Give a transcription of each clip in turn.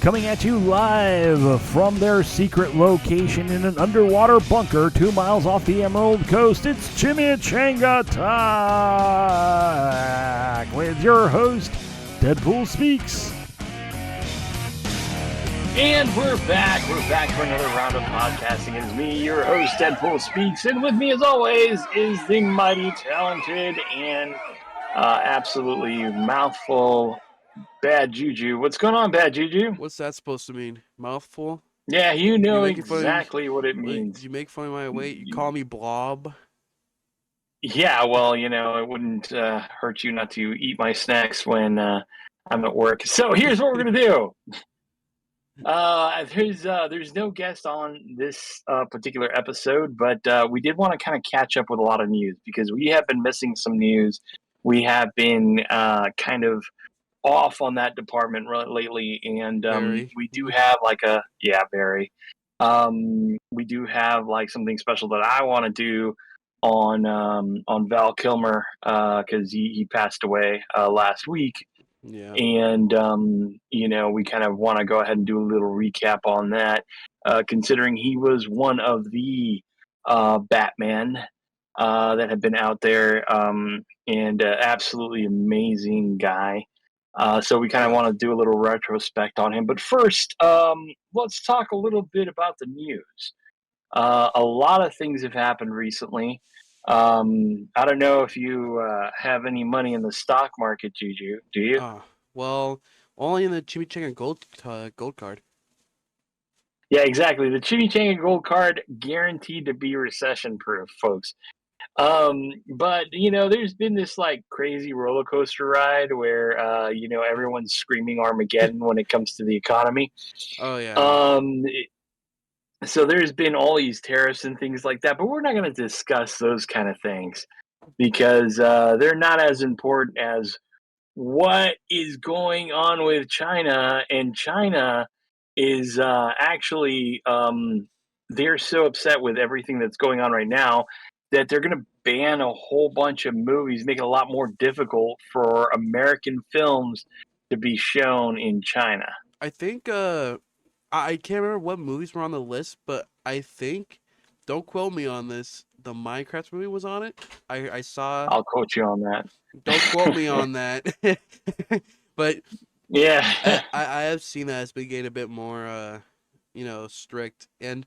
coming at you live from their secret location in an underwater bunker 2 miles off the Emerald Coast. It's Chimichanga Talk with your host, Deadpool Speaks. And we're back. We're back for another round of podcasting. It is me, your host, Deadpool Speaks. And with me, as always, is the mighty, talented, and absolutely mouthful Bad Juju. What's going on, Bad Juju? What's that supposed to mean? Mouthful? Yeah, you know exactly what it means. You make fun of my weight? You call me blob? Yeah, well, you know, it wouldn't hurt you not to eat my snacks when I'm at work. So here's what we're going to do. There's no guest on this particular episode, but we did want to kind of catch up with a lot of news because we have been missing some news. We have been kind of off on that department lately, and we do have very. We do have like something special that I want to do on Val Kilmer because he passed away last week. Yeah. And, you know, we kind of want to go ahead and do a little recap on that, considering he was one of the Batman that had been out there and absolutely amazing guy. So we kind of want to do a little retrospect on him. But first, let's talk a little bit about the news. A lot of things have happened recently. I don't know if you have any money in the stock market, Juju. Do you? Well, only in the Chimichanga gold card. Yeah, exactly. The Chimichanga Gold Card guaranteed to be recession-proof, folks. But you know, there's been this like crazy roller coaster ride where you know, everyone's screaming Armageddon when it comes to the economy. Oh yeah. So there's been all these tariffs and things like that, but we're not going to discuss those kind of things because they're not as important as what is going on with China. And China is actually, they're so upset with everything that's going on right now that they're going to ban a whole bunch of movies, make it a lot more difficult for American films to be shown in China. I think I can't remember what movies were on the list, but I think, don't quote me on this, the Minecraft movie was on it. I saw. I'll quote you on that. Don't quote me on that. But yeah, I have seen that it's been getting a bit more, you know, strict, and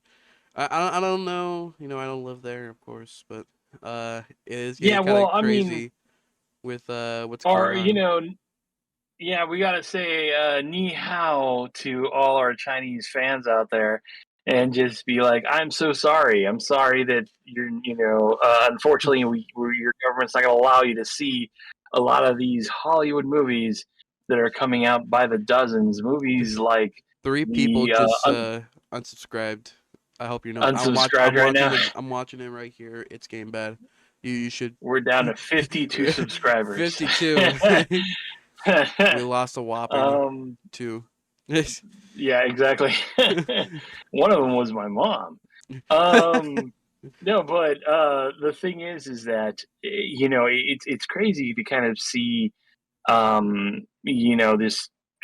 I don't know, you know, I don't live there, of course, but it is getting kind of crazy with what's going on. You know. Yeah, we got to say ni hao to all our Chinese fans out there and just be like, I'm so sorry. I'm sorry that unfortunately, your government's not going to allow you to see a lot of these Hollywood movies that are coming out by the dozens. Movies like 3 people just unsubscribed. I hope you know. Unsubscribed right now. I'm watching it right here. It's getting bad. You should. We're down to 52 subscribers. 52. We lost a whopping 2. Yeah, exactly. One of them was my mom. No, but the thing is that you know, it's crazy to kind of see you know,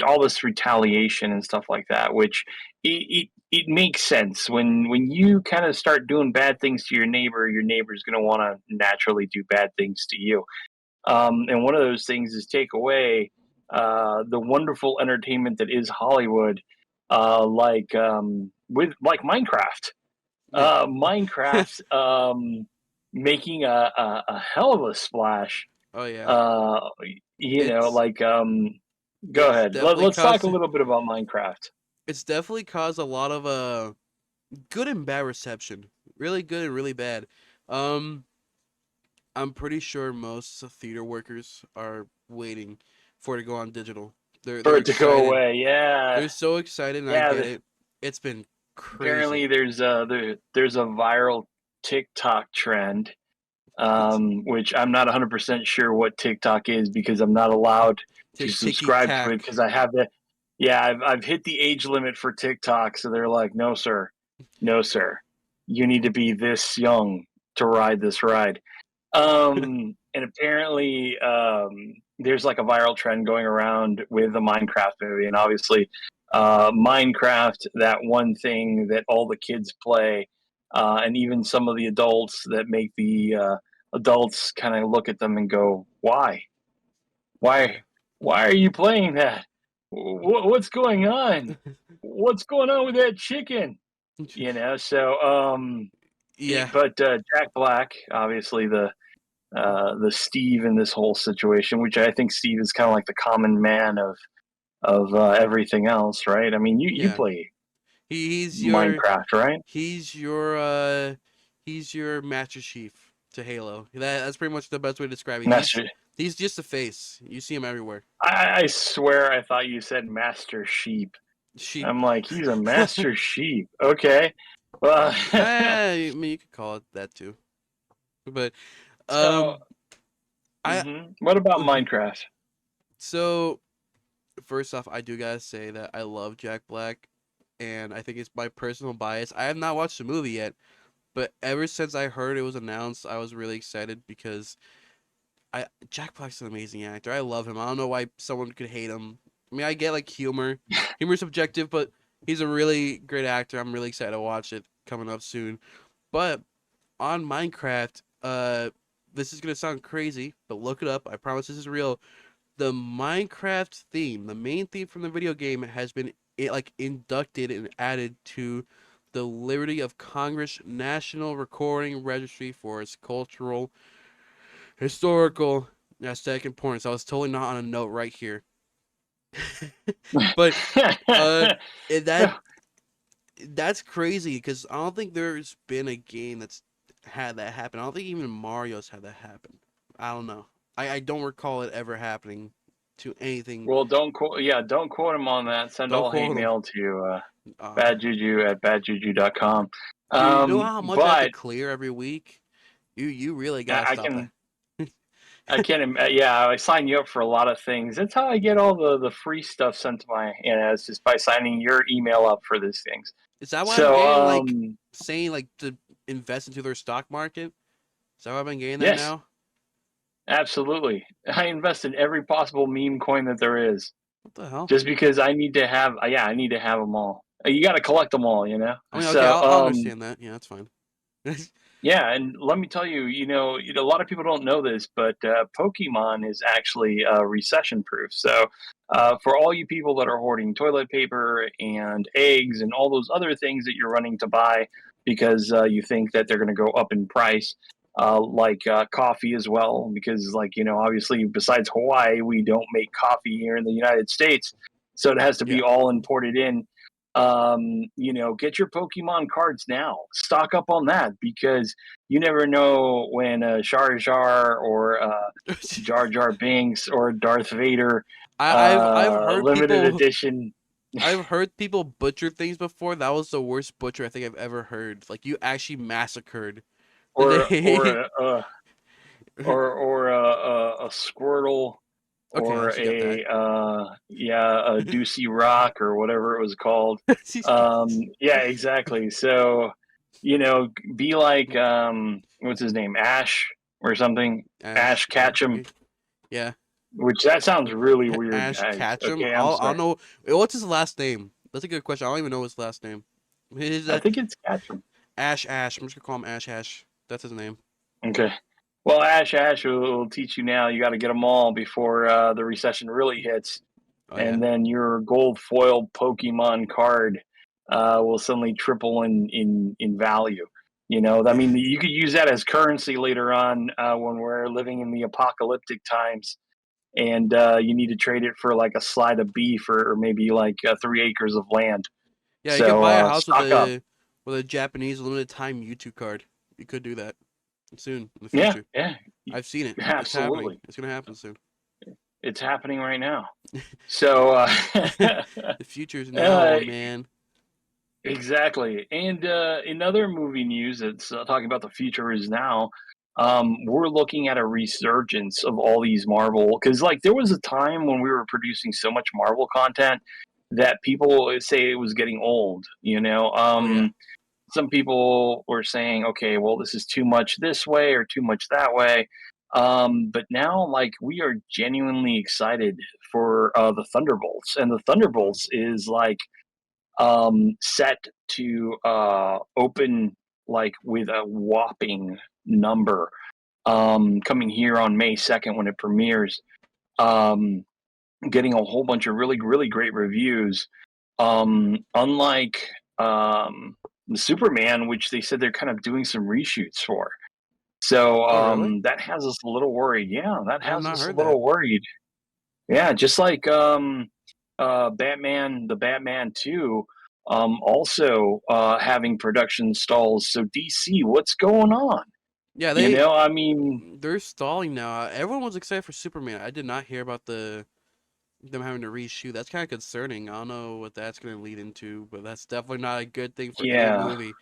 all this retaliation and stuff like that, which it makes sense when you kind of start doing bad things to your neighbor's going to want to naturally do bad things to you. And one of those things is take away the wonderful entertainment that is Hollywood, with Minecraft. Minecraft making a hell of a splash. Oh yeah. You know, like go ahead. Let's talk a little bit about Minecraft. It's definitely caused a lot of good and bad reception. Really good and really bad. I'm pretty sure most theater workers are waiting for it to go on digital. They're for it to excited. Go away, yeah. They're so excited, and I get it. It's been crazy. Apparently, there's a viral TikTok trend, which I'm not 100% sure what TikTok is because I'm not allowed to subscribe to it because I have the. Yeah, I've hit the age limit for TikTok, so they're like, no, sir. You need to be this young to ride this ride. And apparently there's like a viral trend going around with the Minecraft movie, and obviously Minecraft, that one thing that all the kids play, and even some of the adults that make the adults kind of look at them and go, "Why? Yeah. Why are you playing that? What's going on? What's going on with that chicken?" So Yeah. but Jack Black, obviously the Steve in this whole situation, which I think Steve is kind of like the common man of everything else, right? I mean, you Yeah. play He's your Minecraft, right? he's your uh he's your Master Chief to Halo. That's pretty much the best way to describe it. Master. He's just a face. You see him everywhere. I swear I thought you said Master Sheep. Sheep. I'm like, he's a Master Sheep. Okay. Well, I mean, you could call it that too. But so I what about Minecraft? so first off, I do gotta say that I love Jack Black, and I think it's my personal bias. I have not watched the movie yet, but ever since I heard it was announced, I was really excited because Jack Black's an amazing actor. I love him. I don't know why someone could hate him. I mean, I get like humor's subjective, but he's a really great actor. I'm really excited to watch it coming up soon. But on Minecraft, this is gonna sound crazy, but look it up. I promise this is real. The Minecraft theme, the main theme from the video game, has been inducted and added to the Liberty of Congress National Recording Registry for its cultural, historical, and aesthetic importance. I was totally not on a note right here, but that's crazy because I don't think there's been a game that's had that happen. I don't think even Mario's had that happen. I don't know. I don't recall it ever happening to anything. Well, don't quote him on that. Send Don't all hate quote him. mail to badjuju@badjuju.com. Dude, you know how much I have to But clear every week? You really gotta stop that. I can I sign you up for a lot of things. That's how I get all the free stuff sent to my it's just by signing your email up for these things. Is that why So I'm getting saying to invest into their stock market? Is that why I've been getting that now? Absolutely. I invest in every possible meme coin that there is. What the hell? Just because I need to have them all. You got to collect them all, you know. I mean, okay, I'll understand that. Yeah, that's fine. Yeah, and let me tell you, a lot of people don't know this, but Pokemon is actually recession proof. So for all you people that are hoarding toilet paper and eggs and all those other things that you're running to buy because you think that they're going to go up in price, like coffee as well, because obviously besides Hawaii, we don't make coffee here in the United States, so it has to be all imported in. Get your Pokemon cards now. Stock up on that because you never know when Jar Jar or Jar Jar Binks or Darth Vader I've heard limited edition. I've heard people butcher things before. That was the worst butcher I think I've ever heard. Like you actually massacred. Or a Squirtle. Okay, or a Doocy Rock or whatever it was called. Yeah, exactly. So, be like what's his name, Ash or something. Ash Ketchum. Yeah. Which that sounds really weird. Ash Ketchum. Okay, I'll know. What's his last name? That's a good question. I don't even know his last name. I think it's Ketchum. Ash. I'm just gonna call him Ash. That's his name. Okay. Well, Ash will teach you now. You got to get them all before the recession really hits, then your gold foil Pokemon card will suddenly triple in value. I mean, you could use that as currency later on when we're living in the apocalyptic times, and you need to trade it for like a slide of beef or maybe like 3 acres of land. Yeah, you can buy a house with a Japanese limited time YouTube card. You could do that soon in the future. Yeah. I've seen it. Absolutely. It's gonna happen soon. It's happening right now. So the future's now, man. Exactly. And in other movie news that's talking about the future is now, we're looking at a resurgence of all these Marvel, because there was a time when we were producing so much Marvel content that people say it was getting old. Some people were saying, okay, well, this is too much this way or too much that way. But now, like, we are genuinely excited for the Thunderbolts, and the Thunderbolts is like set to open like with a whopping number coming here on May 2nd when it premieres. Um, Getting a whole bunch of really, really great reviews. Unlike the Superman, which they said they're kind of doing some reshoots for. So Oh, really? that has us a little worried. Yeah, that I have has not us a heard that. little worried. Yeah, just like Batman, the Batman 2, also having production stalls. So DC, what's going on? Yeah, You know, I mean, they're stalling now. Everyone was excited for Superman. I did not hear about them having to reshoot. That's kind of concerning. I don't know what that's going to lead into, but that's definitely not a good thing for any yeah, movie.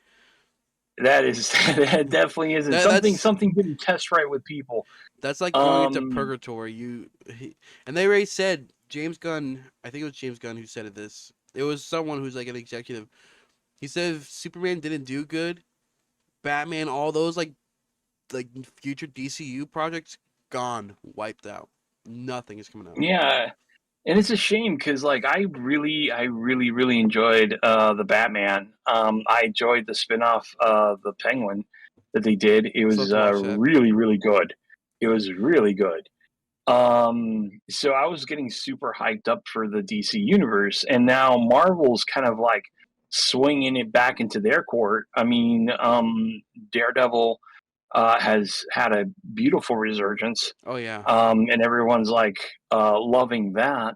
that is that definitely isn't That something. that's Something didn't test right with people. that's like going into Um, purgatory. And they already said James Gunn. I think it was James Gunn who said this. It was someone who's like an executive. He said if Superman didn't do good, Batman, all those like future DCU projects, gone, wiped out. Nothing is coming out. yeah, and it's a shame because like I really, really enjoyed the Batman. I enjoyed the spinoff, the Penguin that they did. It Still have was to watch that. really, really good. It was really good. So I was getting super hyped up for the DC universe, and now Marvel's kind of like swinging it back into their court. I mean, Daredevil has had a beautiful resurgence, Oh yeah. and everyone's like loving that.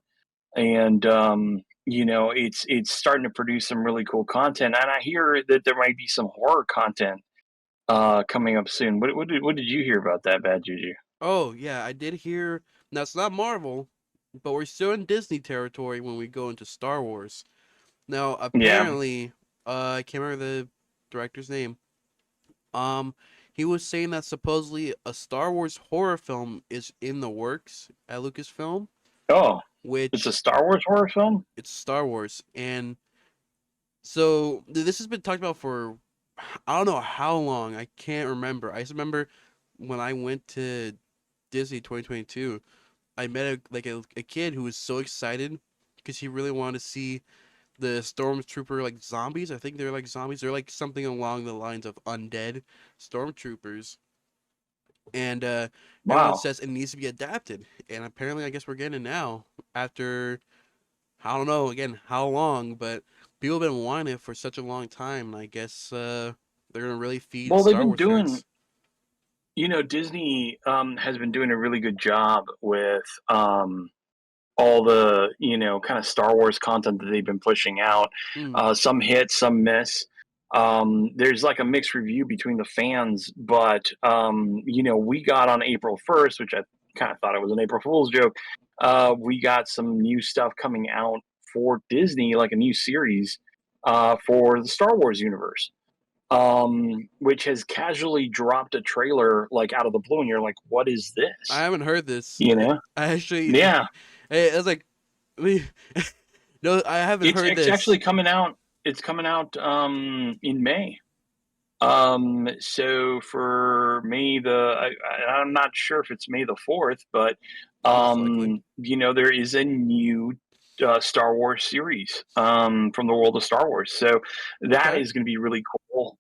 And you know, it's starting to produce some really cool content, and I hear that there might be some horror content coming up soon. What did you hear about that, Bad Juju? Oh yeah, I did hear. Now it's not Marvel, but we're still in Disney territory when we go into Star Wars. Now Yeah. apparently, I can't remember the director's name. Um, he was saying that supposedly a Star Wars horror film is in the works at Lucasfilm, Oh, it's a which Star Wars horror film? it's Star Wars, and so this has been talked about for I don't know how long. I can't remember. I just remember when I went to Disney 2022. I met a kid who was so excited because he really wanted to see the stormtrooper like zombies. I think they're like zombies. They're like something along the lines of undead stormtroopers. And everyone Wow. says it needs to be adapted. And apparently, I guess we're getting it now after I don't know again how long, but people have been wanting it for such a long time. And I guess they're gonna really feed Well, they've Star been Wars doing, fans. you know, Disney has been doing a really good job with all the, you know, kind of Star Wars content that they've been pushing out. Mm. Some hit, some miss. There's like a mixed review between the fans, but you know, we got on April 1st, which I kind of thought it was an April Fool's joke. We got some new stuff coming out for Disney, like a new series for the Star Wars universe, which has casually dropped a trailer like out of the blue, and you're like, "What is I this?" haven't heard this. You know? I actually, Yeah, I was like, we, no, I haven't heard it's this. actually coming out. It's coming out in May. So for May I'm not sure if it's May the 4th, but Most likely. you know, there is a new Star Wars series from the world of Star Wars. So that Okay. is going to be really cool.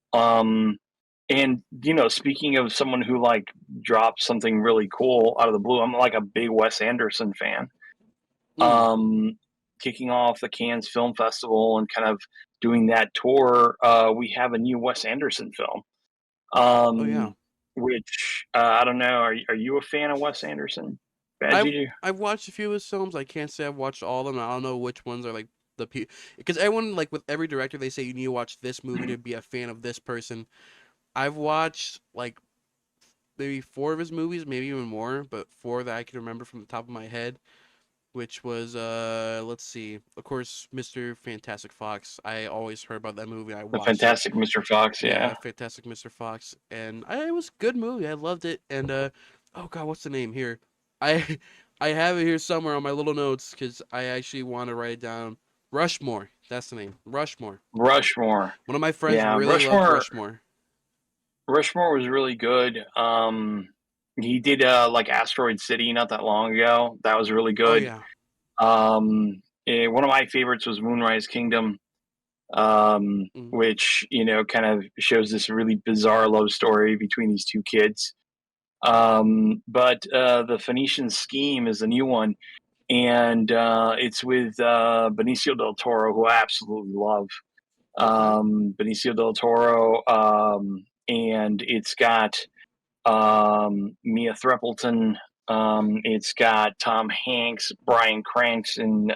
And you know, speaking of someone who like dropped something really cool out of the blue, I'm like a big Wes Anderson fan. Mm. um, Kicking off the Cannes Film Festival and kind of doing that tour, we have a new Wes Anderson film, Oh yeah. which I don't know. Are you a fan of Wes Anderson? Bad I've Juju? I've watched a few of his films. I can't say I've watched all of them. I don't know which ones are like because everyone like with every director they say you need to watch this movie to be a fan of this person. I've watched like maybe four of his movies, maybe even more, but four that I can remember from the top of my head, which was let's see. Of course, Mr. Fantastic Fox. I always heard about that movie. I The watched it. Fantastic Mr. Fox, Yeah, yeah. Fantastic Mr. Fox, and it was a good movie. I loved it. And oh god, what's the name here? I I have it here somewhere on my little notes because I actually want to write it down. Rushmore. That's the name. Rushmore. Rushmore, One of my friends yeah. really loved Rushmore. Rushmore was really good. He did like Asteroid City not that long ago. That was really Oh good. yeah. One of my favorites was Moonrise Kingdom, Mm. which kind of shows this really bizarre love story between these two kids. But the Phoenician Scheme is a new one, and it's with Benicio del Toro, who I absolutely love. Okay. Benicio del Toro, and it's got Mia Threppleton. It's got Tom Hanks, Bryan Cranston,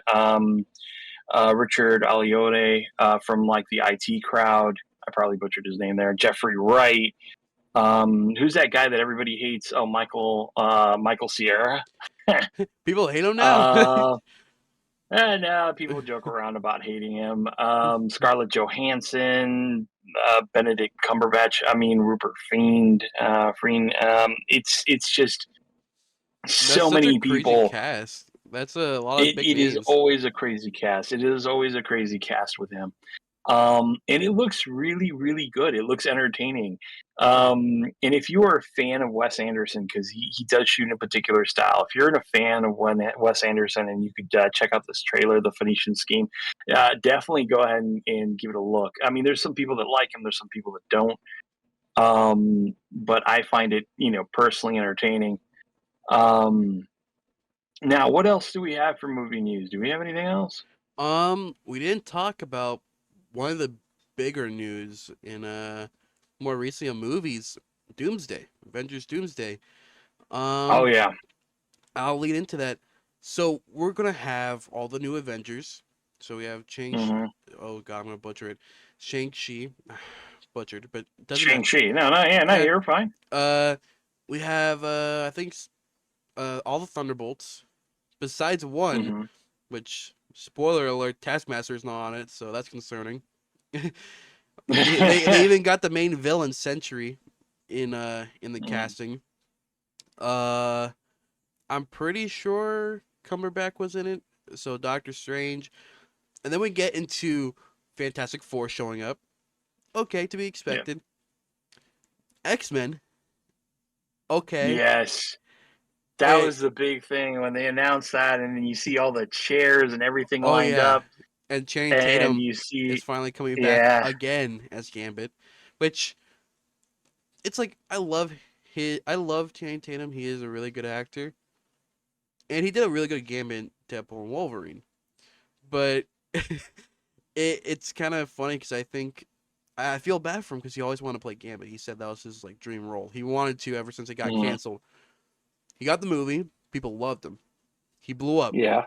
Richard Aliotte from like the IT Crowd. I probably butchered his name there. Jeffrey Wright. Who's that guy that everybody hates? Oh, Michael Cera. People hate him now. uh, no, people joke around about hating him. Scarlett Johansson, Benedict Cumberbatch. I mean, Rupert Friend. It's just That's so such a many crazy people. cast. That's a lot of It, big it is names. always a crazy cast. It is always a crazy cast with him. And it looks really, really good. It looks entertaining. And if you are a fan of Wes Anderson, because he does shoot in a particular style, if you're a fan of Wes Anderson and you could check out this trailer, The Phoenician Scheme, definitely go ahead and give it a look. I mean, there's some people that like him, there's some people that don't. But I find it, personally entertaining. Um, Now, what else do we have for movie news? Do we have anything else? We didn't talk about one of the bigger news in more recently on movies, Doomsday, Avengers Doomsday. Oh Um, yeah. I'll lead into that. So we're gonna have all the new Avengers. So we have Mm-hmm. oh god, I'm gonna butcher it. Shang-Chi, butchered, but it doesn't matter. Shang-Chi. No, no, yeah, no, Yeah. you're fine. We have I think all the Thunderbolts, besides one, Mm-hmm. which spoiler alert, Taskmaster is not on it, so that's concerning. They even got the main villain Sentry in the Mm. casting. Uh, I'm pretty sure Cumberbatch was in it, so Doctor Strange, and then we get into Fantastic Four showing up. Okay, to be Yeah. expected. X-Men. Okay. Yes. That Eh, was the big thing when they announced that, and then you see all the chairs and everything oh lined yeah, up, and Channing and Tatum you is see, finally coming back yeah, again as Gambit, which it's like I love Channing Tatum. He is a really good actor, and he did a really good Gambit, Deadpool, and Wolverine. But it's kind of funny because I feel bad for him because he always wanted to play Gambit. He said that was his like dream role. He wanted to ever since it got mm, canceled. He got the movie. People loved him. He blew up. yeah.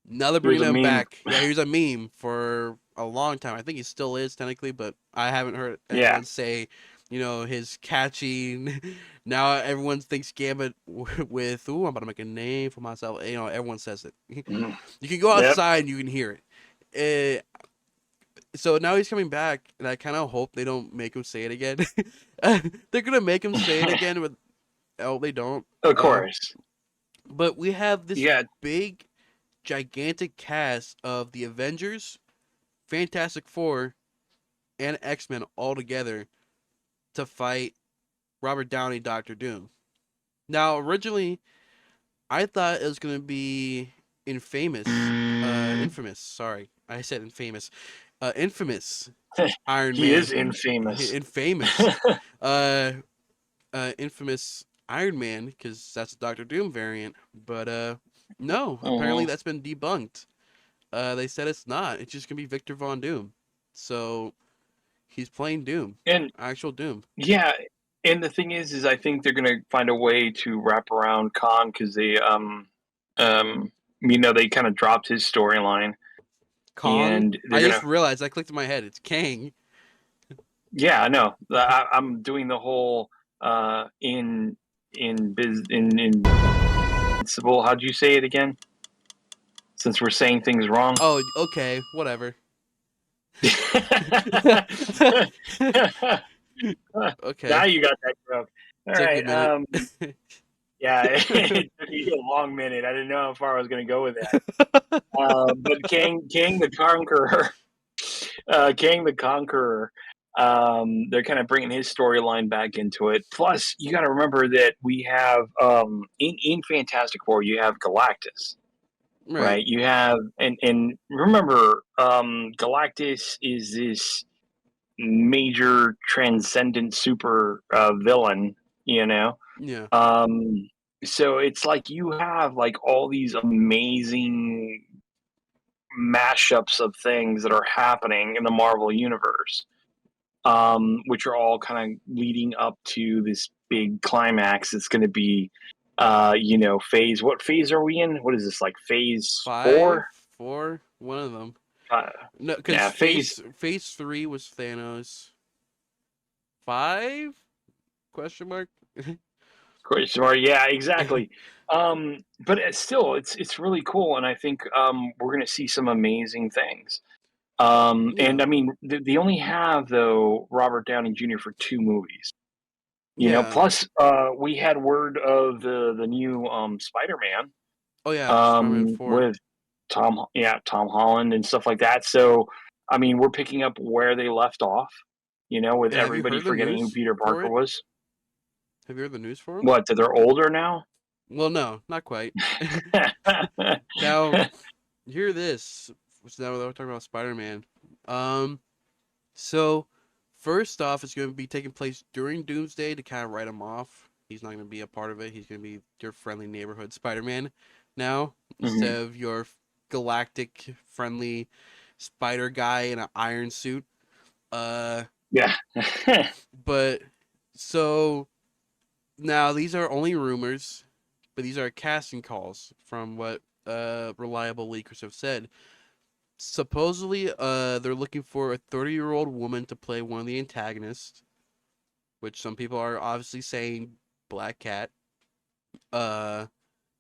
Now they're Here's bringing a him meme. back. Yeah, here's a meme for a long time. I think he still is technically, but I haven't heard Yeah. anyone say, his catchy. Now everyone thinks Gambit with, ooh, I'm about to make a name for myself. Everyone says it. Mm. You can go Yep. outside and you can hear it. So now he's coming back, and I kind of hope they don't make him say it again. They're gonna make him say it again, but oh, they don't. Of course. But we have this Yeah. big, gigantic cast of the Avengers, Fantastic Four, and X-Men all together to fight Robert Downey, Doctor Doom. Now, originally, I thought it was gonna be infamous. Sorry, I said infamous. Infamous Iron He is Man. infamous. Infamous. uh, infamous Iron Man, because that's a Doctor Doom variant. But no, apparently Mhm. that's been debunked. They said it's not. It's just gonna be Victor Von Doom. So he's playing Doom, And actual Doom. yeah, and the thing is I think they're gonna find a way to wrap around Khan because um, they kind of dropped his storyline, Kong. and they're I just gonna. realized I clicked in my head. It's Kang. Yeah, I know. I'm doing the whole in invincible. How'd you say it again? Since we're saying things wrong. Oh, okay, whatever. Now Okay, you got that joke. All took me a right. minute. Yeah, it took me a long minute. I didn't know how far I was going to go with that. But King the Conqueror, King the Conqueror. They're kind of bringing his storyline back into it. Plus, you got to remember that we have in Fantastic Four, you have Galactus, right? You have and remember, Galactus is this major transcendent super villain, you know. Yeah. So it's like you have like all these amazing mashups of things that are happening in the Marvel universe, which are all kind of leading up to this big climax. It's going to be, phase. What phase are we in? What is this, like phase 5, 4? 4, one of them. Uh, No, because yeah, phase 3 was Thanos. 5? Question mark. Question mark. Yeah, exactly. But it's really cool, and I think we're going to see some amazing things. And Yeah. I mean, they only have though Robert Downey Jr. for 2 movies. Yeah. Plus we had word of the new Spider-Man Oh yeah, Spider-Man 4. with Tom Holland and stuff like that. So I mean, we're picking up where they left off, with Have you everybody heard the forgetting who news Peter for Parker it? was. Have you heard the news for him? What, that they're older now? Well, no, not quite. Now, hear this. So now we're talking about Spider-Man. Um, so first off, it's going to be taking place during Doomsday to kind of write him off. He's not going to be a part of it. He's going to be your friendly neighborhood Spider-Man now Mhm. instead of your galactic friendly spider guy in an iron suit. Yeah. But so now these are only rumors, but these are casting calls from what reliable leakers have said. Supposedly, they're looking for a 30-year-old woman to play one of the antagonists, which some people are obviously saying Black Cat. Uh,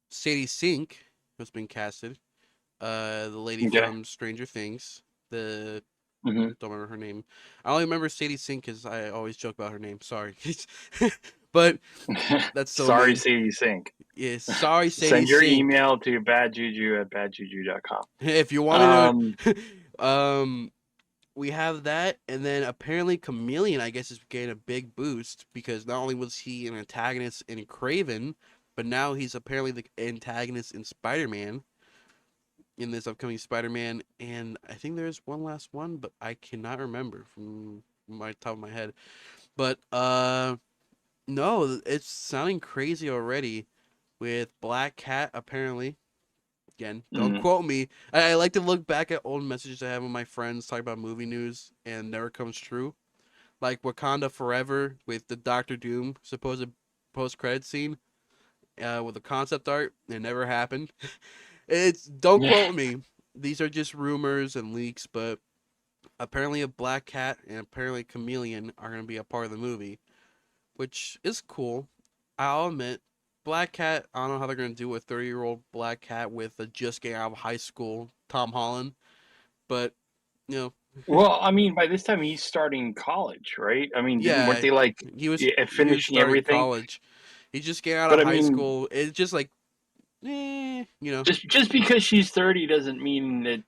Sadie Sink has been casted. The lady Okay. from Stranger Things. The Mhm. Don't remember her name. I only remember Sadie Sink because I always joke about her name. Sorry, but that's so Sorry, mean. Sadie Sink. Yeah, sorry, Sadie Send your Sink. email to badjuju@badjuju.com. If you want Um, me to, we have that, and then apparently Chameleon, I guess, is getting a big boost because not only was he an antagonist in Craven, but now he's apparently the antagonist in Spider-Man, in this upcoming Spider-Man, and I think there's one last one, but I cannot remember from my top of my head. But no, it's sounding crazy already with Black Cat apparently. Again, don't mhm. quote me. I like to look back at old messages I have with my friends talking about movie news and never comes true. Like Wakanda Forever with the Doctor Doom supposed post-credit scene with the concept art. It never happened. It's don't Yeah. quote me. These are just rumors and leaks, but apparently a Black Cat and apparently Chameleon are going to be a part of the movie, which is cool. I'll admit, Black Cat, I don't know how they're going to do a 30-year-old Black Cat with a just getting out of high school Tom Holland, but, you know, Well, I mean, by this time he's starting college, right? I mean, weren't yeah, they like he was finishing starting everything? college. He just getting out of But I high mean, school. It's just like, you know. just because she's 30 doesn't mean that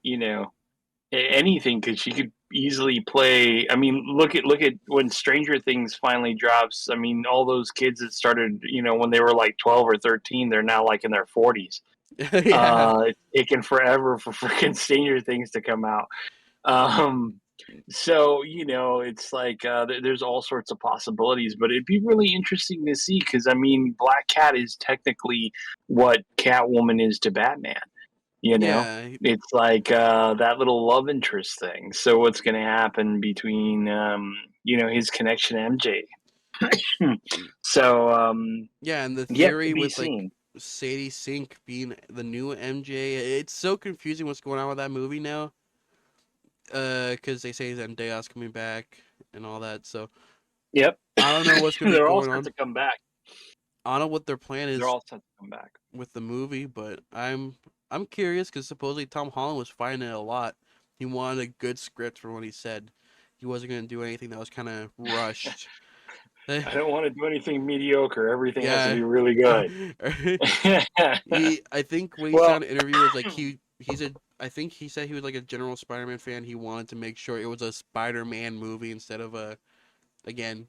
anything. Because she could easily play. I mean, look at when Stranger Things finally drops. I mean, all those kids that started, when they were like 12 or 13, they're now like in their 40s. Yeah. It's taken forever for freaking Stranger Things to come out. Um, so it's like there's all sorts of possibilities, but it'd be really interesting to see because I mean, Black Cat is technically what Catwoman is to Batman. You know, Yeah. it's like that little love interest thing. So what's going to happen between his connection to MJ? So Yeah, and the yet to theory be with like seen. Sadie Sink being the new MJ, it's so confusing what's going on with that movie now. Because they say Zendaya's coming back and all that, so Yep, I don't know what's gonna be they're all going set on. to come back. I don't know what their plan They're is all set to come back. with the movie, but I'm curious because supposedly Tom Holland was fighting it a lot. He wanted a good script from what he said. He wasn't gonna do anything that was kind of rushed. I don't want to do anything mediocre. Everything has to Yeah. be really good. I think what he said Well, in an interview was like he's a I think he said he was like a general Spider-Man fan. He wanted to make sure it was a Spider-Man movie instead of a, again,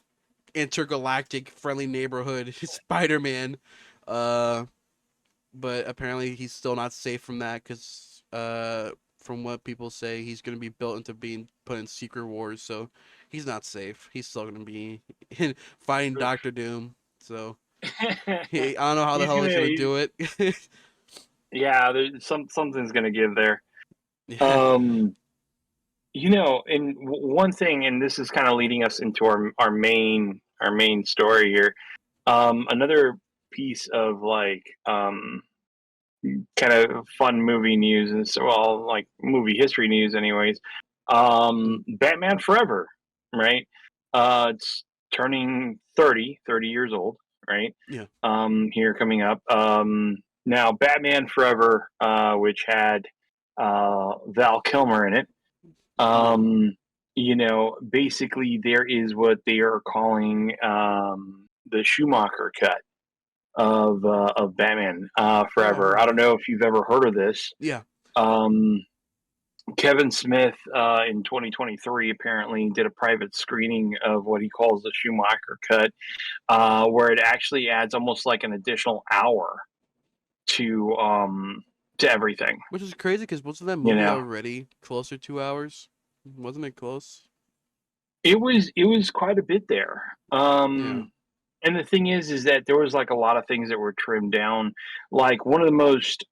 intergalactic friendly neighborhood Spider-Man. Uh, but apparently he's still not safe from that because from what people say, he's going to be built into being put in Secret Wars, so he's not safe. He's still going to be fighting Doctor Doom. So I don't know how the He's hell he's gonna, going to do it. yeah. There's something's gonna give there. Yeah. Um, and one thing, and this is kind of leading us into our main story here. Another piece of like kind of fun movie news, and so well, like movie history news, anyways. Batman Forever, right? It's turning 30 years old, right? Yeah. Here coming up. Now Batman Forever, which had Val Kilmer in it. Yeah. Basically there is what they are calling the Schumacher cut of Batman Forever. I Oh. don't know if you've ever heard of this. Yeah. Um, Kevin Smith in 2023 apparently did a private screening of what he calls the Schumacher cut, where it actually adds almost like an additional hour to everything. Which is crazy because wasn't that You movie know, already closer 2 hours? Wasn't it close? it was quite a bit there. Yeah. And the thing is that there was like a lot of things that were trimmed down. Like one of the most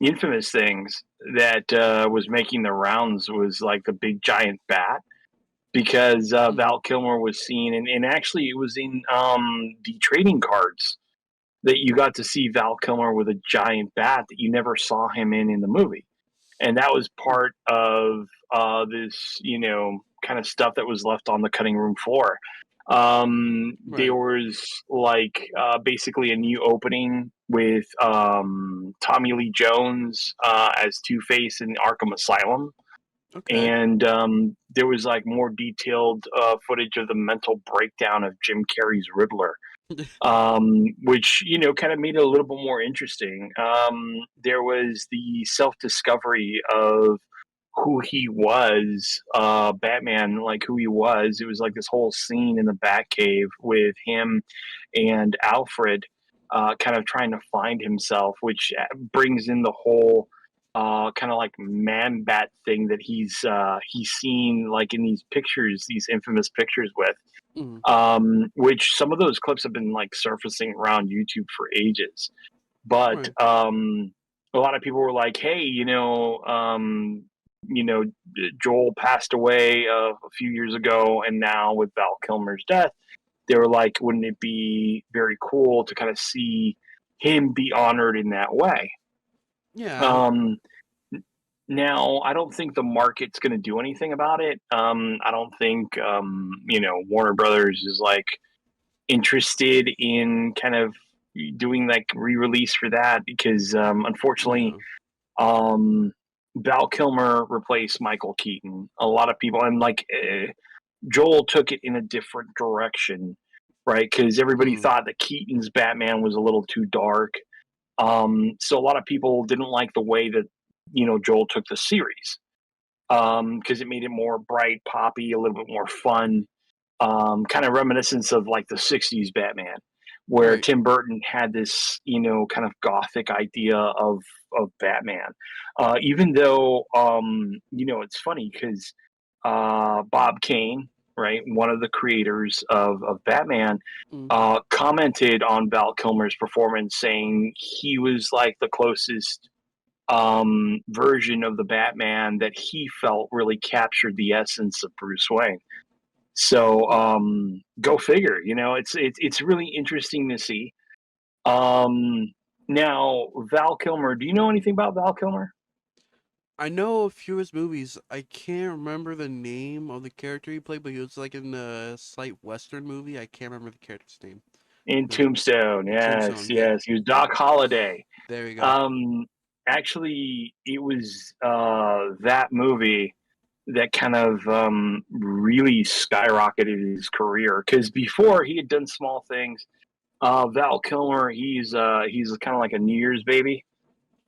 infamous things that was making the rounds was like the big giant bat, because Mm. Val Kilmer was seen, and actually it was in the trading cards that you got to see Val Kilmer with a giant bat that you never saw him in the movie, and that was Hmm. part of this, kind of stuff that was left on the cutting room floor. There Right. was like basically a new opening with Tommy Lee Jones as Two Face in Arkham Asylum, Okay. and there was like more detailed footage of the mental breakdown of Jim Carrey's Riddler, which kind of made it a little bit more interesting. There was the self discovery of who he was, Batman, like who he was. It was like this whole scene in the Batcave with him and Alfred, kind of trying to find himself, which brings in the whole kind of like man bat thing that he's seen like in these pictures, these infamous pictures with, Mm. which some of those clips have been like surfacing around YouTube for ages. But Right. a lot of people were like, "Hey, you know, Joel passed away a few years ago, and now with Val Kilmer's death, they were like, wouldn't it be very cool to kind of see him be honored in that way?" Yeah. Um, Now, I don't think the market's going to do anything about it. I don't think Warner Brothers is like interested in kind of doing like re-release for that, because unfortunately, Yeah. um, Val Kilmer replaced Michael Keaton. A lot of people, and like Joel took it in a different direction, right? Because everybody Mm. thought that Keaton's Batman was a little too dark. So a lot of people didn't like the way that Joel took the series, because it made it more bright, poppy, a little bit more fun, kind of reminiscence of like the '60s Batman, where Right. Tim Burton had this, kind of gothic idea of Batman. Even though, it's funny because Bob Kane, right, one of the creators of Batman, Mm. commented on Val Kilmer's performance, saying he was like the closest version of the Batman that he felt really captured the essence of Bruce Wayne. So Mm. go figure. It's really interesting to see. Um, Now, Val Kilmer. Do you know anything about Val Kilmer? I know a few of his movies. I can't remember the name of the character he played, but he was like in a slight Western movie. I can't remember the character's name. In The Tombstone, yes, Tombstone. Yeah. yes. He was Doc Holliday. There we go. Um, Actually, it was that movie that kind of really skyrocketed his career, because before he had done small things. Val Kilmer, he's kind of like a New Year's baby.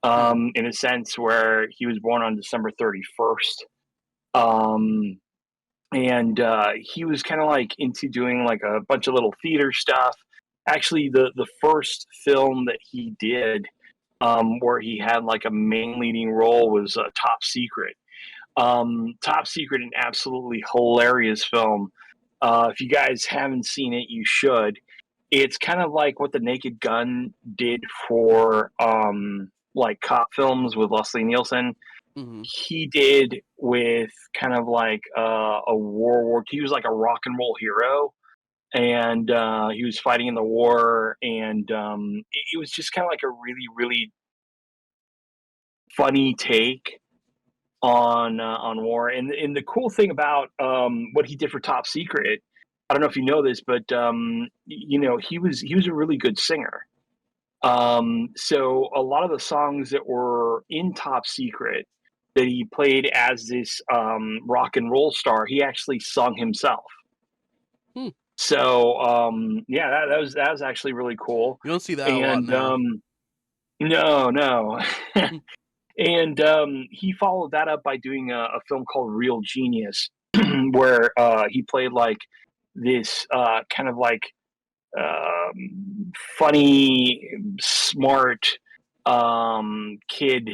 in a sense where he was born on December 31st. And he was kind of like into doing like a bunch of little theater stuff. Actually, the first film that he did where he had like a main leading role was Top Secret. Top Secret, an absolutely hilarious film. If you guys haven't seen it, you should. It's kind of like what The Naked Gun did for like cop films with Leslie Nielsen. Mm-hmm. He did with kind of like a World War. He was like a rock and roll hero, and he was fighting in the war, and it was just kind of like a really, really funny take on war. And the cool thing about what he did for Top Secret, I don't know if you know this, but you know, he was a really good singer. So a lot of the songs that were in Top Secret that he played as this rock and roll star, he actually sung himself. Hmm. So yeah, that was actually really cool. You don't see that a lot And now. no. And he followed that up by doing a film called Real Genius, where he played like this kind of like funny, smart kid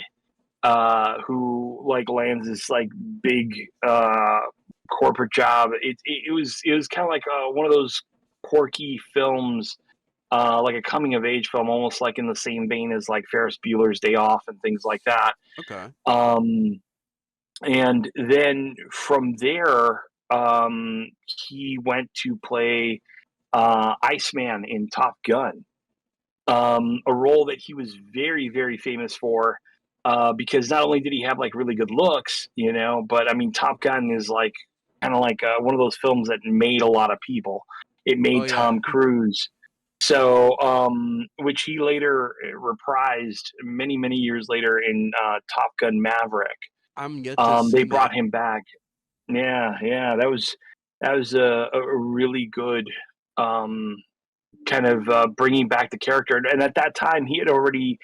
who like lands this like big corporate job. It was kind of like one of those quirky films, like a coming of age film, almost like in the same vein as like Ferris Bueller's Day Off and things like that. Okay. And then from there, he went to play Iceman in Top Gun, a role that he was very, very famous for. Because not only did he have like really good looks, you know, but I mean, Top Gun is like kind of like one of those films that made a lot of people. It Oh made yeah. Tom Cruise. So, which he later reprised many, many years later in Top Gun Maverick. I'm yet to They see brought that. him back. Yeah, that was a really good kind of bringing back the character. And at that time, he had already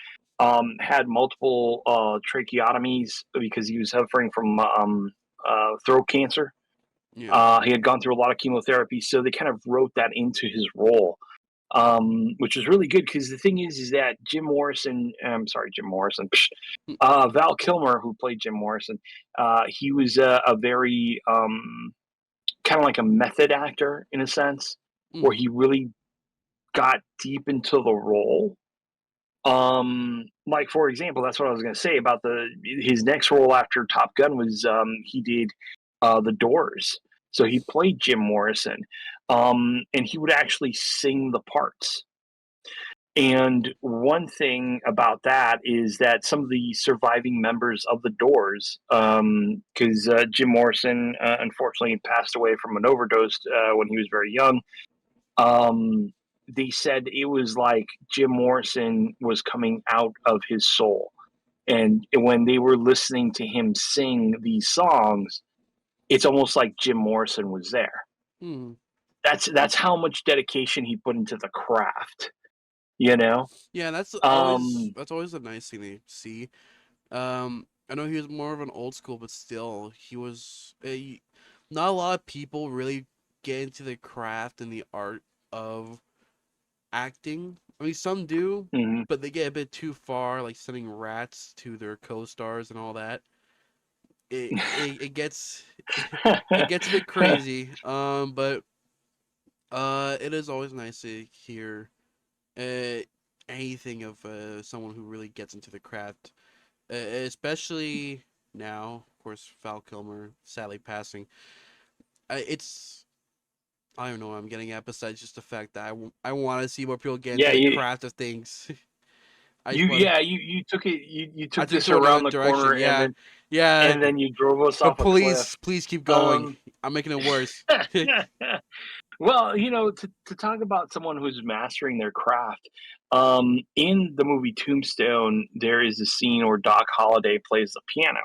had multiple tracheotomies because he was suffering from throat cancer. Yeah. He had gone through a lot of chemotherapy, so they kind of wrote that into his role, which was really good because the thing is that Jim Morrison, Val Kilmer, who played Jim Morrison, he was a very kind of like a method actor in a sense, where Mm-hmm. he really got deep into the role. Like for example, that's what I was going to say about his next role after Top Gun was he did The Doors. So he played Jim Morrison, and he would actually sing the parts. And one thing about that is that some of the surviving members of the Doors, because Jim Morrison unfortunately passed away from an overdose when he was very young, they said it was like Jim Morrison was coming out of his soul. And when they were listening to him sing these songs, it's almost like Jim Morrison was there. Mm-hmm. That's how much dedication he put into the craft, you know? Yeah, Um, that's always a nice thing to see. I know he was more of an old school, but still, he was not a lot of people really get into the craft and the art of acting. I mean, some do, mhm. but they get a bit too far, like sending rats to their co-stars and all that. It gets it gets a bit crazy. But it is always nice to hear uh anything of someone who really gets into the craft, especially now. Of course, Val Kilmer sadly passing. It's I don't know what I'm getting at. Besides just the fact that I want to see more people get into Yeah, the craft of things. I just want you took it you I took took this to another around the corner direction. Yeah, yeah. and then you drove us But off a cliff. please keep going. Um, I'm making it worse. well, you know, to talk about someone who's mastering their craft, in the movie Tombstone, there is a scene where Doc Holliday plays the piano,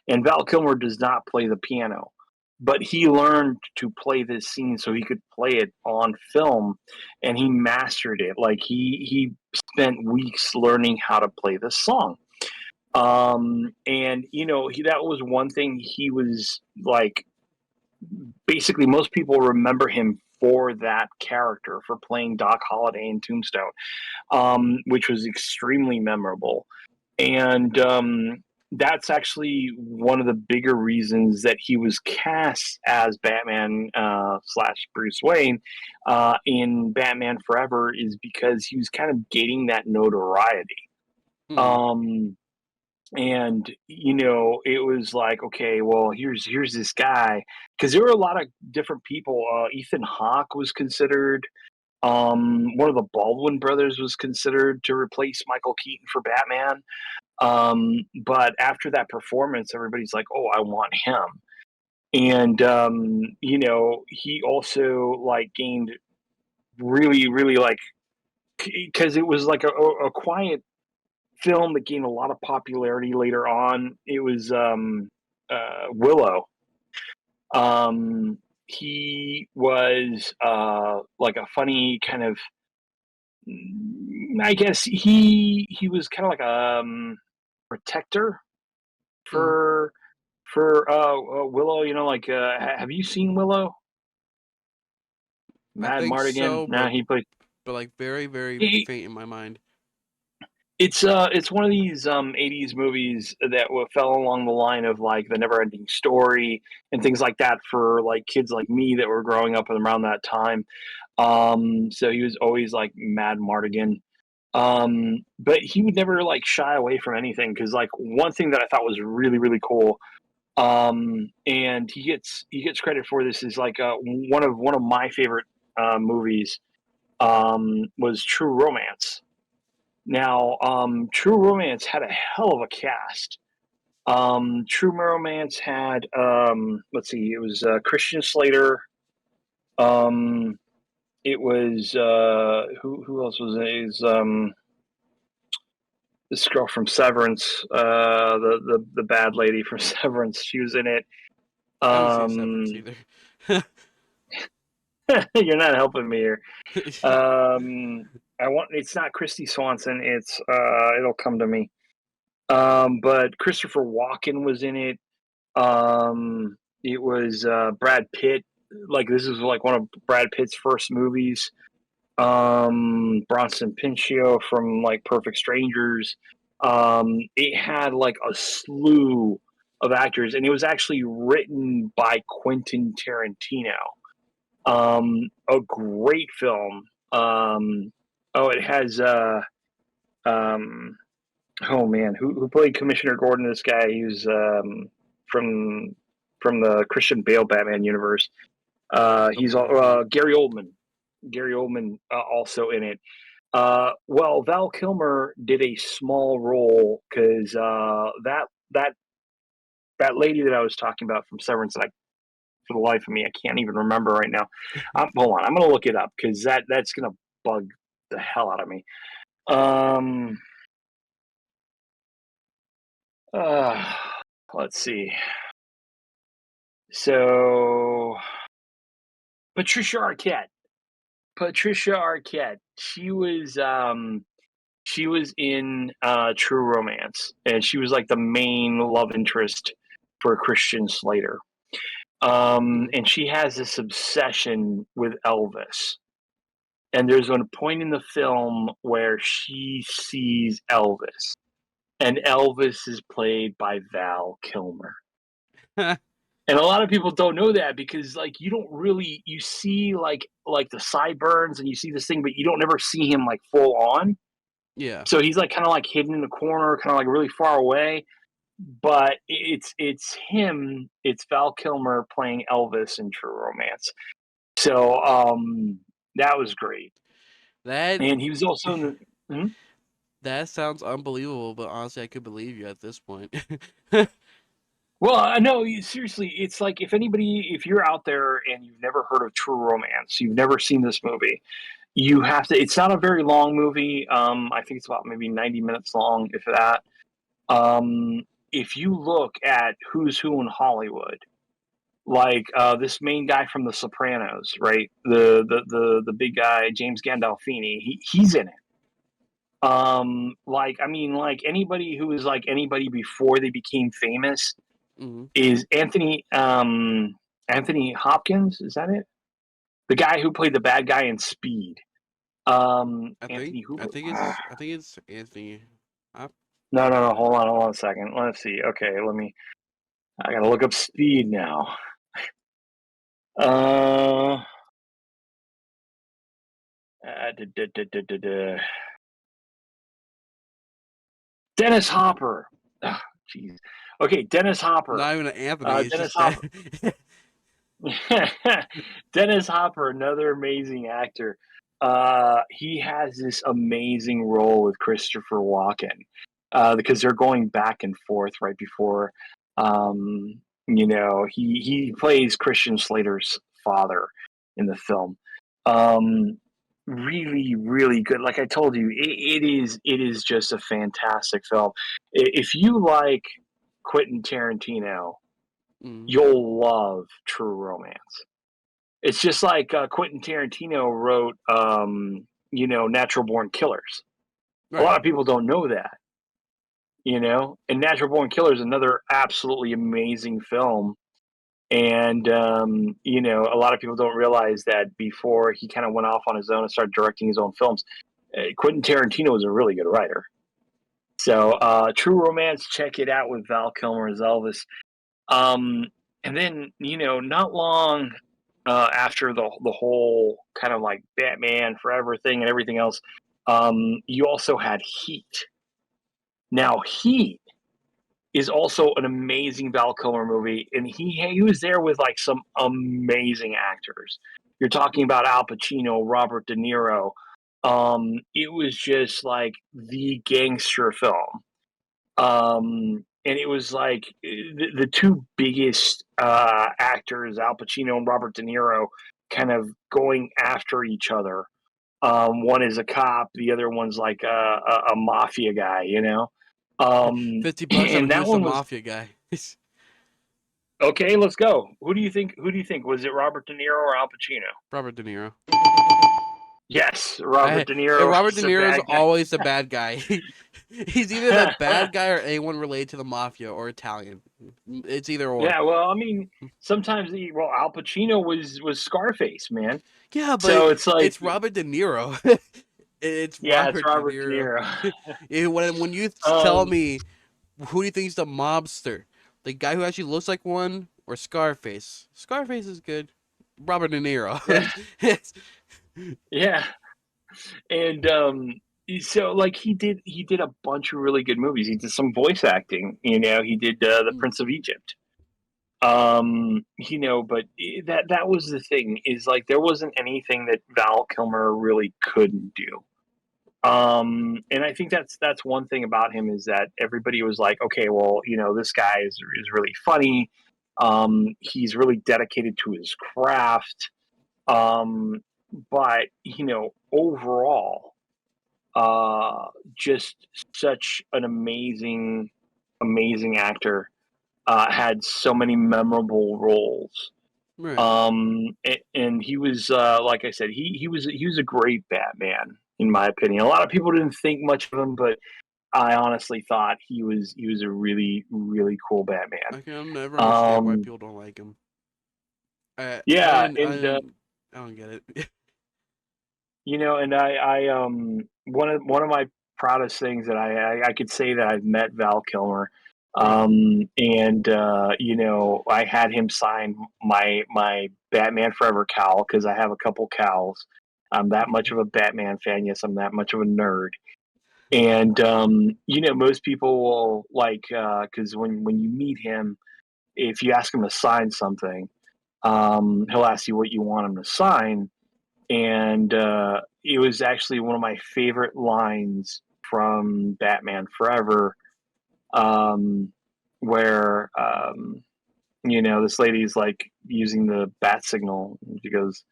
and Val Kilmer does not play the piano, but he learned to play this scene so he could play it on film, and he mastered it. Like he spent weeks learning how to play this song. And that was one thing he was like. Basically, most people remember him for that character, for playing Doc Holliday in Tombstone, which was extremely memorable. And that's actually one of the bigger reasons that he was cast as Batman slash Bruce Wayne in Batman Forever, is because he was kind of gaining that notoriety. And it was like, okay, well, here's this guy, because there were a lot of different people. Ethan Hawke was considered. One of the Baldwin brothers was considered to replace Michael Keaton for Batman. But after that performance, everybody's like, oh, I want him. And he also like gained really, really, like, because it was like a quiet film that gained a lot of popularity later on. It was Willow. He was like a funny kind of. I guess he was kind of like a protector for Willow. Like, have you seen Willow? I Mad think Mardigan. so, Nah, he played. but like very, very faint in my mind. It's one of these 80s movies that fell along the line of like The Never Ending Story and things like that for like kids like me that were growing up around that time. So he was always like Mad Mardigan. But he would never like shy away from anything, because like one thing that I thought was really, really cool, and he gets credit for this, is like one of my favorite movies was True Romance. Now, True Romance had a hell of a cast. True Romance had, let's see, it was Christian Slater. It was who else was it? It was this girl from Severance, the bad lady from Severance. She was in it. I haven't seen Severance either. You're not helping me here. It's not Christy Swanson. It's it'll come to me. But Christopher Walken was in it. It was Brad Pitt. Like, this is like one of Brad Pitt's first movies. Bronson Pinchot from like Perfect Strangers. It had like a slew of actors, and it was actually written by Quentin Tarantino. A great film. It has oh man, who played Commissioner Gordon? This guy, he was from the Christian Bale Batman universe. He's Gary Oldman. Gary Oldman also in it. Well, Val Kilmer did a small role, because that lady that I was talking about from Severance, that for the life of me, I can't even remember right now. Hold on, I'm gonna look it up, because that's gonna bug the hell out of me. Let's see. So, Patricia Arquette. She was in True Romance, and she was like the main love interest for Christian Slater. And she has this obsession with Elvis. And there's a point in the film where she sees Elvis, and Elvis is played by Val Kilmer. And a lot of people don't know that, because like you see like the sideburns, and you see this thing, but you don't ever see him like full on. Yeah. So he's like kind of like hidden in the corner, kind of like really far away. But it's him. It's Val Kilmer playing Elvis in True Romance. So that was great. And he was also in the. That sounds unbelievable, but honestly, I could believe you at this point. Well, no, seriously, it's like, if you're out there and you've never heard of True Romance, you've never seen this movie, you have to. It's not a very long movie. I think it's about maybe 90 minutes long, if that. If you look at who's who in Hollywood, like this main guy from The Sopranos, right? The big guy, James Gandolfini, he's in it. Like anybody who was like anybody before they became famous is Anthony Hopkins. Is that it? The guy who played the bad guy in Speed. Anthony Hooper. I think it's Anthony. No. Hold on a second. Let's see. Okay, I gotta look up Speed now. Dennis Hopper. Jeez. Okay, Dennis Hopper. Not even an Anthony. Dennis Hopper. Dennis Hopper, another amazing actor. He has this amazing role with Christopher Walken because they're going back and forth right before. He plays Christian Slater's father in the film. Really, really good. Like I told you, it is just a fantastic film. If you like Quentin Tarantino, you'll love True Romance. It's just like Quentin Tarantino wrote, Natural Born Killers. Right. A lot of people don't know that, and Natural Born Killers is another absolutely amazing film. And, a lot of people don't realize that before he kind of went off on his own and started directing his own films, Quentin Tarantino was a really good writer. So True Romance, check it out with Val Kilmer as Elvis. And then, not long after the whole kind of like Batman Forever thing and everything else, you also had Heat. Now, Heat is also an amazing Val Kilmer movie, and he was there with like some amazing actors. You're talking about Al Pacino, Robert De Niro. It was just like the gangster film. And it was like the two biggest actors, Al Pacino and Robert De Niro, kind of going after each other. One is a cop, the other one's like a mafia guy, $50 and that one was mafia guy. Okay, let's go. Who do you think? Was it Robert De Niro or Al Pacino? Robert De Niro. Yes, Robert De Niro. Robert De Niro is always the bad guy. He's either the bad guy or anyone related to the mafia or Italian. It's either or. Yeah, well, I mean, sometimes Al Pacino was Scarface, man. Yeah, but so it's like it's Robert De Niro. It's Robert De Niro. when you tell me who do you think is the mobster, the guy who actually looks like one or Scarface? Scarface is good. Robert De Niro. Yeah, and so like he did a bunch of really good movies. He did some voice acting. He did The Prince of Egypt. But that was the thing, is like there wasn't anything that Val Kilmer really couldn't do. And I think that's one thing about him, is that everybody was like, okay, well, this guy is really funny. He's really dedicated to his craft. But overall, just such an amazing actor. Had so many memorable roles. Right. And he was, like I said, he was a great Batman, in my opinion. A lot of people didn't think much of him, but I honestly thought he was a really, really cool Batman. I can never understand why people don't like him. I don't get it. And I one of my proudest things that I could say that I've met Val Kilmer. I had him sign my Batman Forever cowl, because I have a couple cowls. I'm that much of a Batman fan. Yes, I'm that much of a nerd. And most people will because when you meet him, if you ask him to sign something, he'll ask you what you want him to sign. And it was actually one of my favorite lines from Batman Forever, where this lady's like using the bat signal. She goes,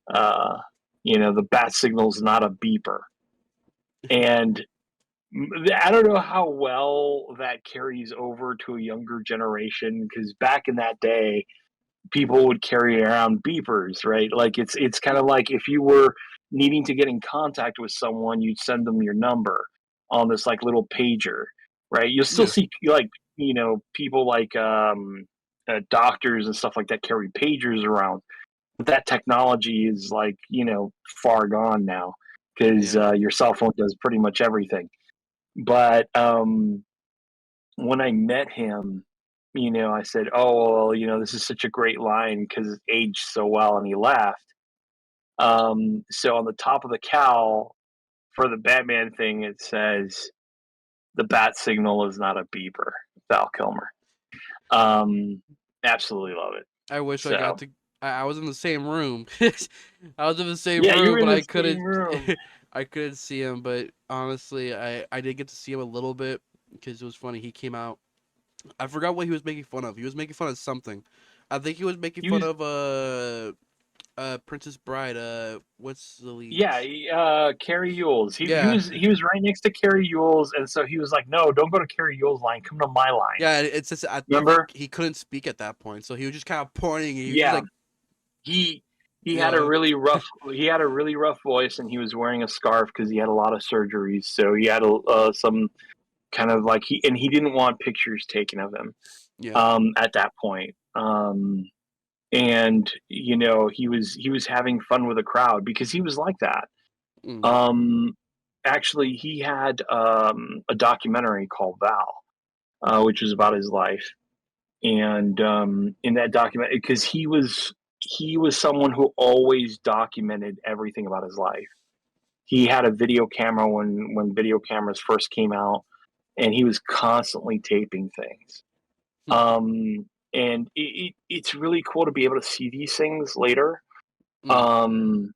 the bat signal's not a beeper. And I don't know how well that carries over to a younger generation, because back in that day, people would carry around beepers, right? Like it's kind of like if you were needing to get in contact with someone, you'd send them your number on this like little pager, right? You'll still Yeah. see like, people like doctors and stuff like that carry pagers around, but that technology is like, far gone now because Yeah. your cell phone does pretty much everything. But when I met him, I said, "Oh, well, this is such a great line because it aged so well," and he laughed. So on the top of the cowl for the Batman thing, it says, "The bat signal is not a beeper." Val Kilmer. Um, Absolutely love it. I wish I got So to. I was in the same room. I was in the same yeah, you room, were in but the I same couldn't. room. I couldn't see him. But honestly, I did get to see him a little bit because it was funny. He came out. I forgot what he was making fun of. He was making fun of something. I think he was making He fun was of Princess Bride. What's the lead? Yeah, Carrie Yules. He Yeah, was he was right next to Carrie Yules, and so he was like, "No, don't go to Carrie Yules' line. Come to my line." yeah. It's just I Remember? think he couldn't speak at that point, so he was just kind of pointing. And he was just Yeah, like, he he had a yeah, really rough he had a really rough voice, and he was wearing a scarf because he had a lot of surgeries. So he had some kind of like he didn't want pictures taken of him yeah, at that point. And he was having fun with the crowd because he was like that. mm, Um, Actually, he had a documentary called Val, which was about his life, and in that document, because he was someone who always documented everything about his life. He had a video camera when video cameras first came out, and he was constantly taping things. hmm, And it's really cool to be able to see these things later, mm, um,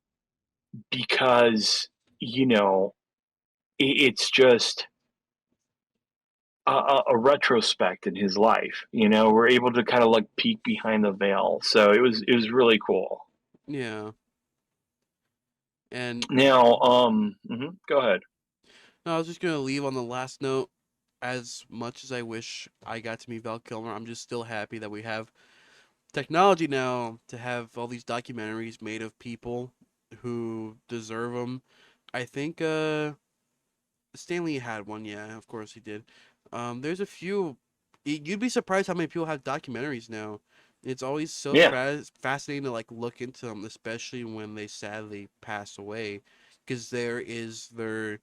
because you know it's just a retrospect in his life. We're able to kind of like peek behind the veil, so it was really cool. yeah. And Now, go ahead. no, I was just gonna leave on the last note. As much as I wish I got to meet Val Kilmer, I'm just still happy that we have technology now to have all these documentaries made of people who deserve them. I think Stanley had one. Yeah, of course he did. There's a few. You'd be surprised how many people have documentaries now. It's always so Yeah, fascinating to like look into them, especially when they sadly pass away, because there is their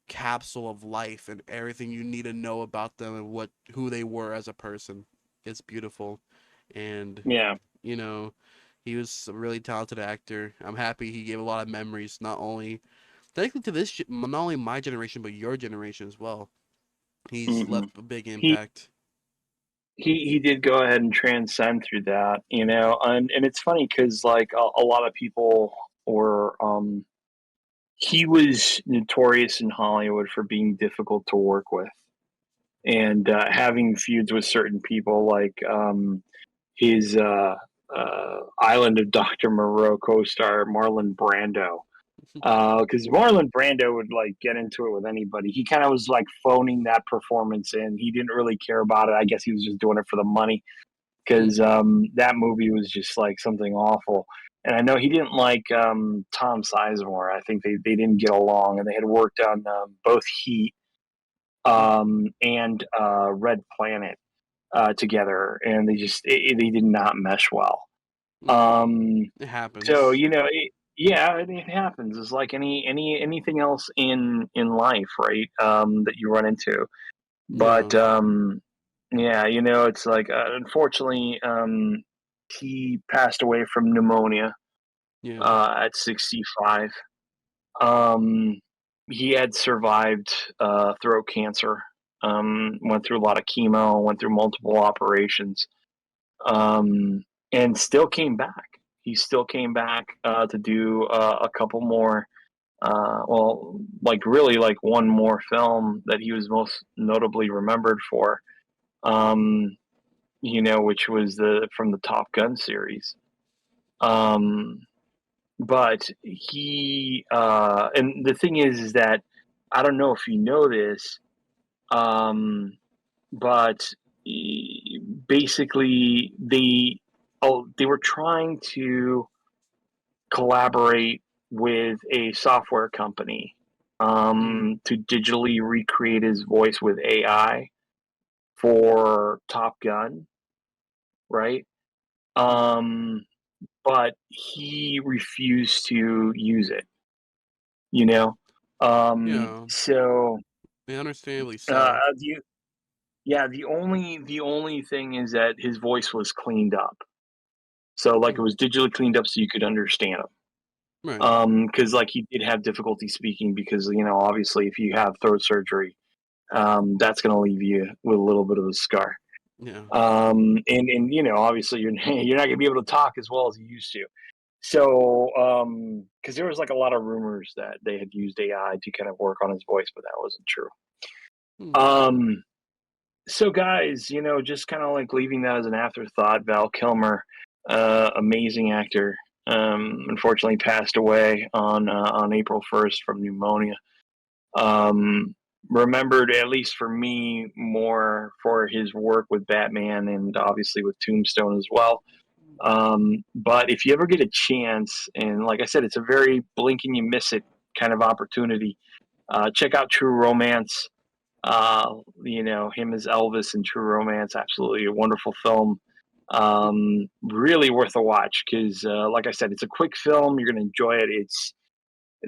capsule of life and everything you need to know about them and who they were as a person. It's beautiful, and yeah, you know, he was a really talented actor. I'm happy he gave a lot of memories, not only technically to not only my generation but your generation as well. He's hmm left a big he impact. he did go ahead and transcend through that, and it's funny because like a lot of people were he was notorious in Hollywood for being difficult to work with and having feuds with certain people, like his Island of Dr. Moreau co-star Marlon Brando. Because Marlon Brando would like get into it with anybody. He kind of was like phoning that performance in. He didn't really care about it. I guess he was just doing it for the money because Mm, that movie was just like something awful. And I know he didn't like Tom Sizemore. I think they didn't get along, and they had worked on both Heat mm, and Red Planet together, and they did not mesh well. mm. Um, It so happens. yeah, it happens. It's like anything else in life, right? That you run into. Yeah, But yeah, it's like unfortunately, he passed away from pneumonia yeah. at 65. Um, he had survived throat cancer. Went through a lot of chemo, went through multiple operations, um, and still came back. He still came back to do a couple more. Well, like really, like one more film that he was most notably remembered for. Um, which was the from the Top Gun series. Um, but and the thing is that I don't know if you know this, um, but basically they were trying to collaborate with a software company to digitally recreate his voice with AI for Top Gun, right? But he refused to use it, you know? So understandably so. the only thing is that his voice was cleaned up. So like it was digitally cleaned up so you could understand him. Right. Because like he did have difficulty speaking because obviously if you have throat surgery, that's going to leave you with a little bit of a scar. Yeah. And obviously you're not going to be able to talk as well as you used to. So because there was like a lot of rumors that they had used AI to kind of work on his voice, but that wasn't true. So guys, just kind of like leaving that as an afterthought. Val Kilmer, amazing actor, unfortunately passed away on April 1st from pneumonia. Remembered, at least for me, more for his work with Batman and obviously with Tombstone as well. But if you ever get a chance, and like I said, it's a very blink and you miss it kind of opportunity. Check out True Romance. Him as Elvis in True Romance, absolutely a wonderful film. Really worth a watch because, like I said, it's a quick film. You're going to enjoy it.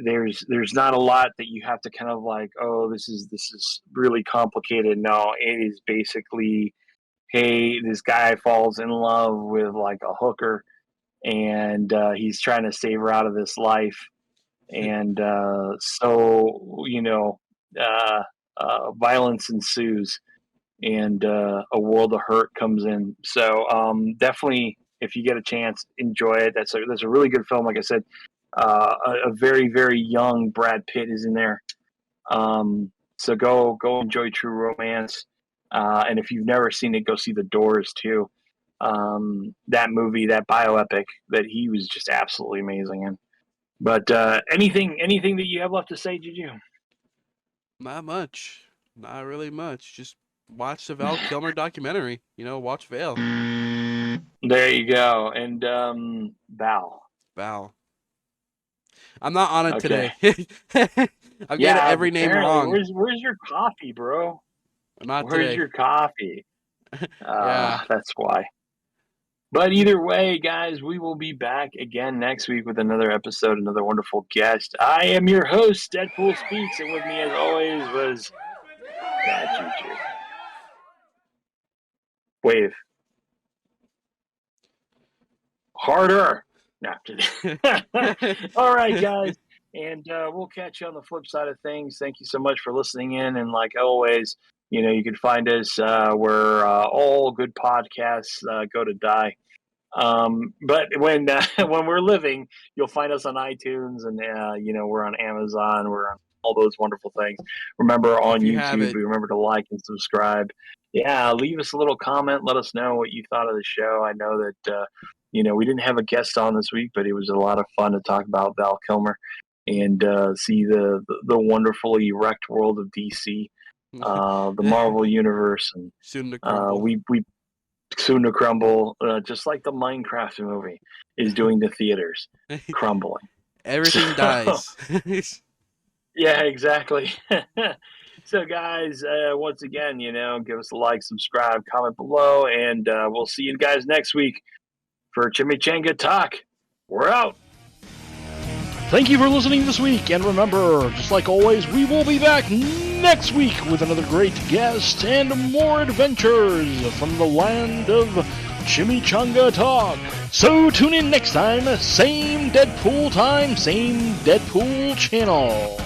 There's not a lot that you have to kind of like, oh, this is really complicated. No, it is basically, hey, this guy falls in love with like a hooker, and he's trying to save her out of this life, and violence ensues, and a world of hurt comes in. So definitely, if you get a chance, enjoy it. That's a really good film. Like I said, a very very young Brad Pitt is in there. So go enjoy True Romance. And if you've never seen it, go see The Doors too. That movie, that bioepic that he was just absolutely amazing in. But anything that you have left to say, Juju? Not much. Not really much. Just watch the Val Kilmer documentary. Watch Val. There you go. And Val. I'm not on it Okay. today. I'm getting every name wrong. Where's your coffee, bro? Not Where's today. your coffee? Yeah. That's why. But either way, guys, we will be back again next week with another episode, another wonderful guest. I am your host, Deadpool Speaks, and with me as always was Juju. Wave. Harder. No, all right, guys. And we'll catch you on the flip side of things. Thank you so much for listening in. And like always, you can find us where all good podcasts go to die. But when we're living, you'll find us on iTunes, and we're on Amazon. We're on all those wonderful things. Remember on YouTube, remember to like and subscribe. Yeah, leave us a little comment. Let us know what you thought of the show. I know that we didn't have a guest on this week, but it was a lot of fun to talk about Val Kilmer and see the wonderfully wrecked world of DC, the Marvel universe, and soon to crumble. we soon to crumble, just like the Minecraft movie is doing to theaters, crumbling. Everything dies. Yeah, exactly. So, guys, once again, give us a like, subscribe, comment below, and we'll see you guys next week for Chimichanga Talk. We're out. Thank you for listening this week, and remember, just like always, we will be back next week with another great guest and more adventures from the land of Chimichanga Talk. So tune in next time, same Deadpool time, same Deadpool channel.